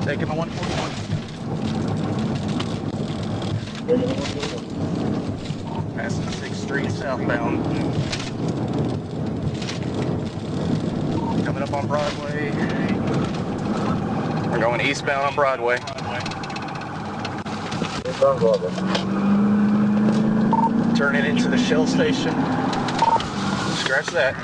Taking my 141. Passing 6th Street southbound. Coming up on Broadway. We're going eastbound on Broadway. Turning into the Shell station. Scratch that.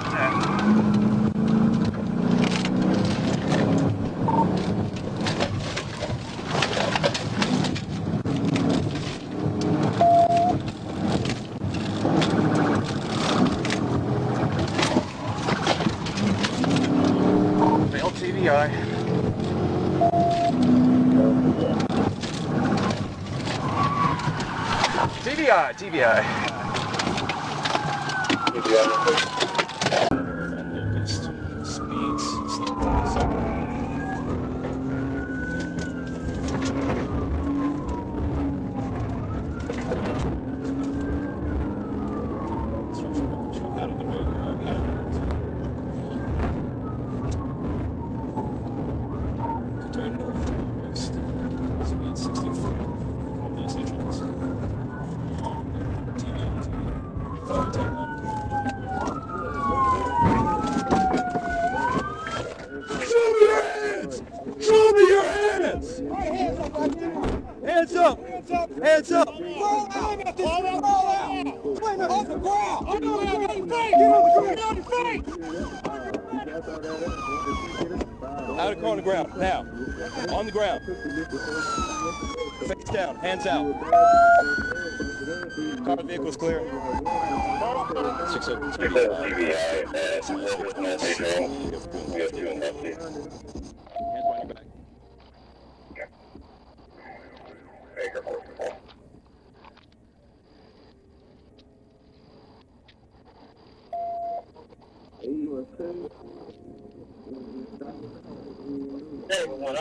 TVI. TVI. Hands up! Hands up! Roll out! Roll out! Off the ground! Get on your feet! Out of on the ground, now. On the ground. Face down, hands out. Car vehicle's clear. 602 TVI. Hands behind your back.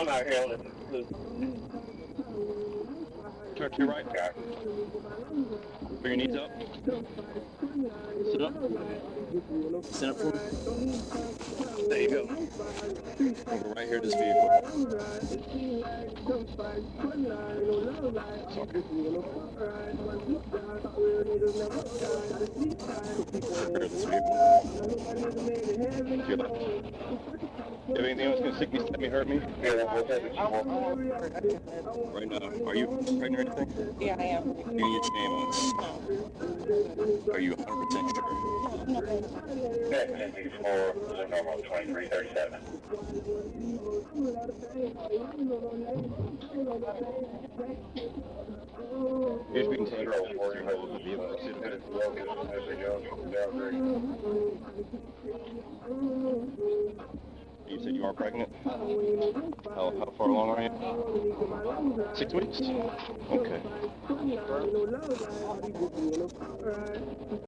I'm out here on the Turn to your right. Bring your knees up. Sit up. Stand up for me. There you go. Over right here, this vehicle. This vehicle. You have anything else going to stick me, stab me, hurt me? Right now. Are you pregnant or anything? Yeah, I am. You need your name on. Are you 100% sure? Yeah, 1064, the normal 2337. You're just being taken Control to 40 control of the holds, vehicle pursuit of it. welcome, Mr. Jones from Boundary. You said you are pregnant? How far along are you? 6 weeks? Okay.